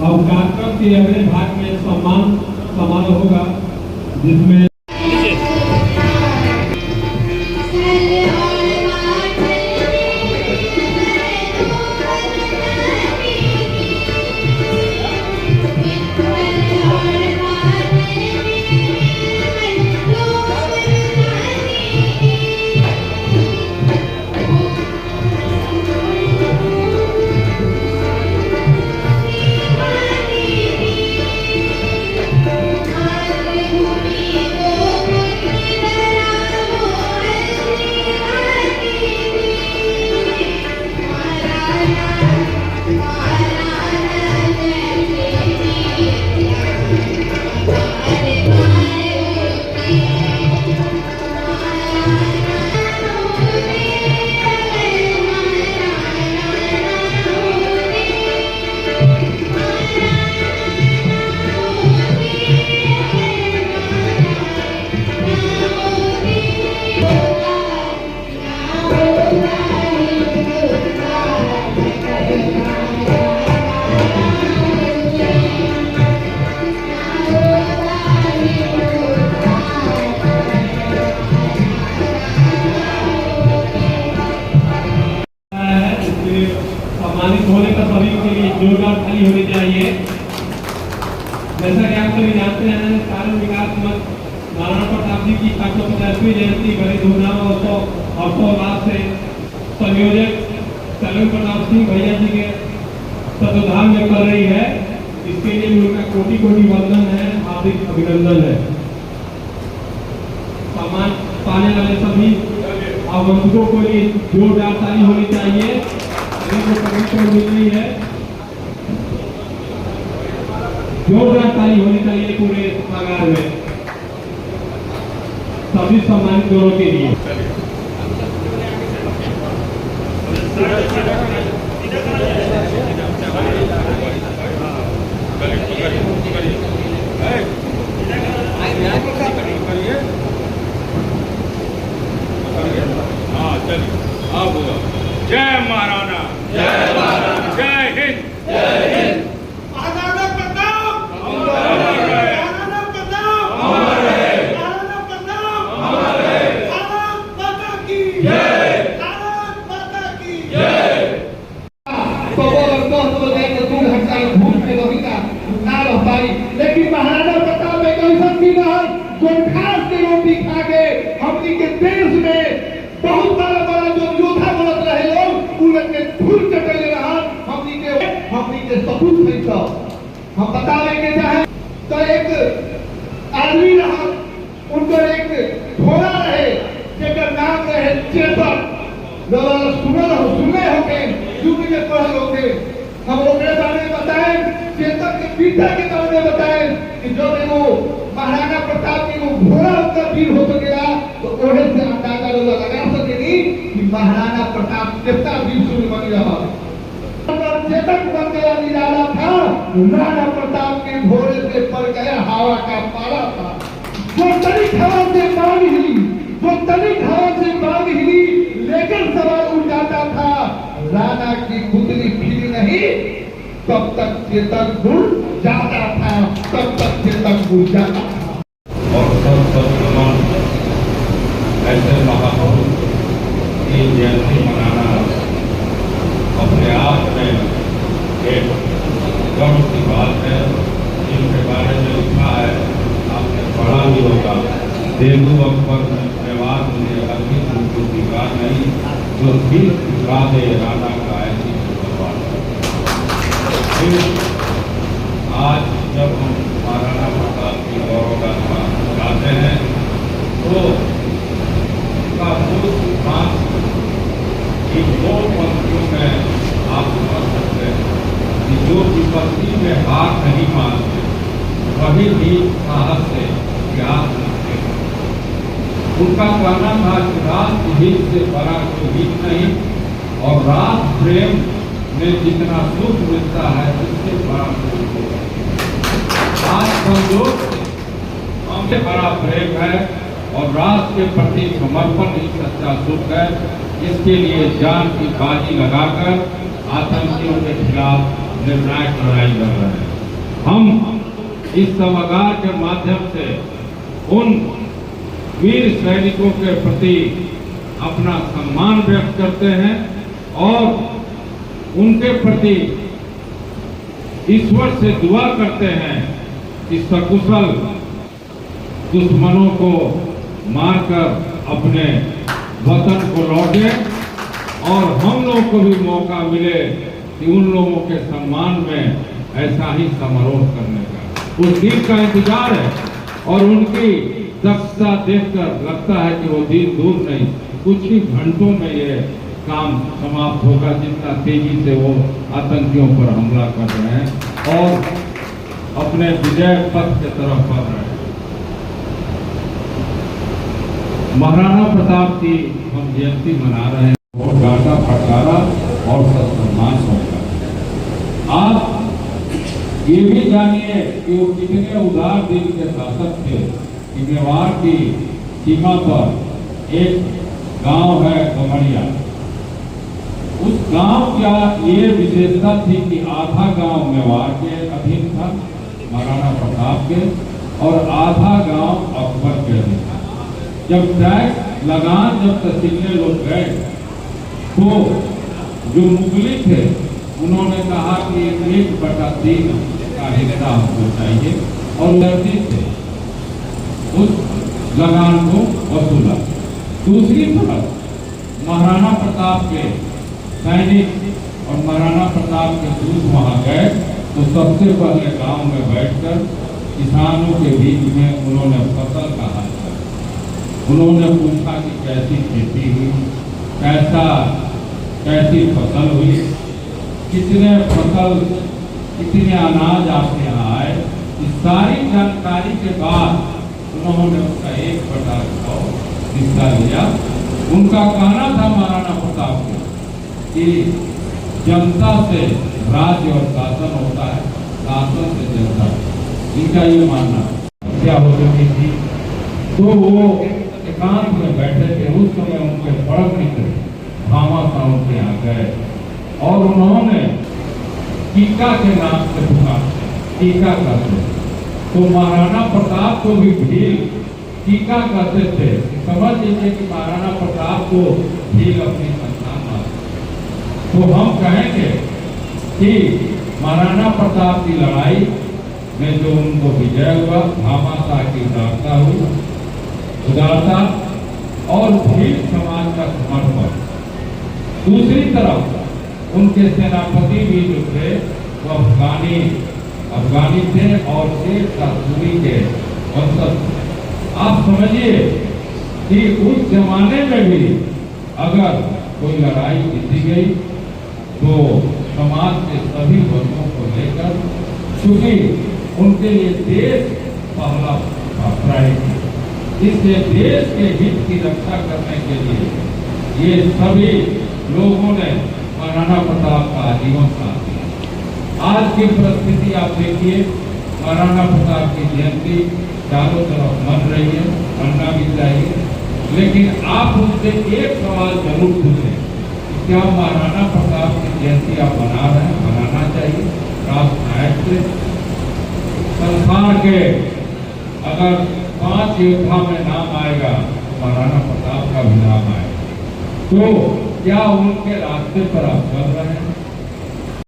अब कार्यक्रम के अगले भाग में सम्मान समारोह होगा जिसमें सम्मानित होने का सभी के लिए जोरदार ताली होनी चाहिए। जैसा कि आप सभी जानते हैं, कारण विकास मंच महाराणा प्रताप जी की 550वीं जयंती बड़े धूमधाम और हर्षोल्लास से संयोजक करण प्रताप सिंह भैया जी के तत्वाधान में कर रही है। इसके लिए उनका कोटि कोटि वंदन है, हार्दिक अभिनंदन है। सम्मान पाने वाले सभी आगंतुकों को लिए जोरदार ताली होनी चाहिए। मिल रही है, जोरदार ताली होनी चाहिए पूरे सभागार में सभी सम्मानित दोनों के लिए। जय महाराणा, जय महाराणा, जय हिंद, जय हिंद। महाराणा प्रताप अमर रहे, महाराणा प्रताप अमर रहे, महाराणा प्रताप अमर रहे। भारत माता की जय, भारत माता की जय। तो वो लगता तो जाए दूर हटाई भूल में लगिता ना रह पाई, लेकिन महाराणा प्रताप एक ऐसा चीज है जो खास के रोटी खा के हमनी के देश में बहुत बड़ा जो योद्धा बनत रहे लोग उनके धूल चटले रहा। हमनी के सबूत नहीं था हम बतावे के चाहे तो एक आदमी रहा, उनका एक घोड़ा रहे जेकर नाम रहे चेतक। सुने होके युग में पढ़ल होके हम ओकरे बारे में बताएं, चेतक के पिता के बारे में बताएं कि जो एगो महाराणा प्रताप के वो घोड़ा उनका वीर हो सकेगा तो ओढ़े से अंदाजा लगा सकेगी कि महाराणा प्रताप कितना वीर शुरू बन रहा। चेतक बन गया निराला था, राणा प्रताप के घोड़े से पड़ गया हवा का पारा था। जो तनिक हवा से बाग हिली, जो तनिक हवा से बाग हिली लेकर सवाल उड़ जाता था, राणा की पुतली फिर नहीं तब तक चेतक उड़ जाता था, तब तक चेतक उड़ जाता था। और ऐसे महापुरुष की जयंती मनाना अपने आप में एक गर्व की बात है। जिनके बारे में लिखा है आपने पढ़ा भी होगा, देवू अकबर व्यवहार मुझे अभी उनको दिखा नहीं जो दिल दिखा दे राणा का ऐसी भगवान। आज जब हम महाराणा प्रताप की गौरव गाथा गाते हैं तो उसका मूल सिद्धांत की दो पंक्तियों में आप समझ सकते हैं कि जो विपत्ति में हार नहीं मानते वही भी साहस से त्याग करते हैं। उनका कहना था कि राष्ट्र हित से बड़ा कोई हित नहीं और राष्ट्र प्रेम में जितना सुख मिलता है उससे बड़ा कोई सुख नहीं। आज संजोग हमसे बड़ा प्रेम है और राष्ट्र के प्रति समर्पण ही सच्चा सुख है। इसके लिए जान की बाजी लगाकर आतंकियों के खिलाफ निर्णायक लड़ाई लड़ रहे हैं। हम इस सभागार के माध्यम से उन वीर सैनिकों के प्रति अपना सम्मान व्यक्त करते हैं और उनके प्रति ईश्वर से दुआ करते हैं कि सकुशल दुश्मनों को मारकर अपने वतन को लौटे और हम लोगों को भी मौका मिले कि उन लोगों के सम्मान में ऐसा ही समारोह करने का। उस दिन का इंतजार है और उनकी दक्षता देखकर लगता है कि वो दिन दूर नहीं, कुछ ही घंटों में ये काम समाप्त होगा, जितना तेजी से वो आतंकियों पर हमला कर रहे हैं और अपने विजय पथ की तरफ बढ़ रहे हैं। महाराणा प्रताप की हम जयंती मना रहे हैं और गाता फटकारा और सम्मान होगा। आप ये भी जानिए कि वो कितने उदार दिल के शासक थे कि मेवाड़ की सीमा पर एक गांव है गमड़िया। उस गांव का ये विशेषता थी कि आधा गांव मेवाड़ के अधीन था, महाराणा प्रताप के, और आधा गांव अकबर के अधीन था। जब टैक्स लगान जब तहसीलने लोग गए तो जो मुगली थे उन्होंने कहा कि 1/3 का हिस्सा हमको चाहिए और लड़ती थे उस लगान को वसूला। दूसरी तरफ महाराणा प्रताप के सैनिक और महाराणा प्रताप के दूत वहां गए तो सबसे पहले गांव में बैठकर किसानों के बीच में उन्होंने फसल का हाल किया। उन्होंने पूछा कि कैसी खेती हुई, कैसी फसल हुई, कितने कितने अनाज आपके यहाँ आए। इस सारी जानकारी के बाद उन्होंने उसका 1/2 हिस्सा लिया। उनका कहना था महाराणा प्रताप को कि जनता से राज्य और शासन होता है, शासन से जनता। इनका ये मानना क्या हो चुकी थी तो वो एकांत में बैठे थे। उस समय उनके बड़क निकले, घमासान उनके यहाँ गए और उन्होंने टीका के नाम से पुकारा, टीका करते। तो महाराणा प्रताप को भी भील टीका करते थे। समझ लीजिए कि महाराणा प्रताप को भील अपनी संतान मानते। तो हम कहेंगे कि महाराणा प्रताप की लड़ाई में जो उनको विजय हुआ, घमासान की उदारता हुई, उदारता और भील समाज का समर्पण। दूसरी तरफ उनके सेनापति भी जो थे वो अफगानी थे और शेर शाह के वंशज। आप समझिए कि उस जमाने में भी अगर कोई लड़ाई जीती गई तो समाज के सभी वर्गों को लेकर, क्योंकि उनके लिए देश पहला प्रायोरिटी, इसलिए देश के हित की रक्षा करने के लिए ये सभी लोगों ने महाराणा प्रताप का आजीवन साथ दिया। आज की परिस्थिति आप देखिए, महाराणा प्रताप की जयंती चारों तरफ मन रही है, मनना भी चाहिए, लेकिन आप उनसे एक सवाल जरूर पूछें, क्या महाराणा प्रताप की जयंती आप मना रहे हैं? मनाना चाहिए। राष्ट्रनायक से संसार के अगर 5 योद्धा में नाम आएगा तो महाराणा प्रताप का भी नाम आएगा। तो क्या उनके रास्ते पर आप चल रहे हैं?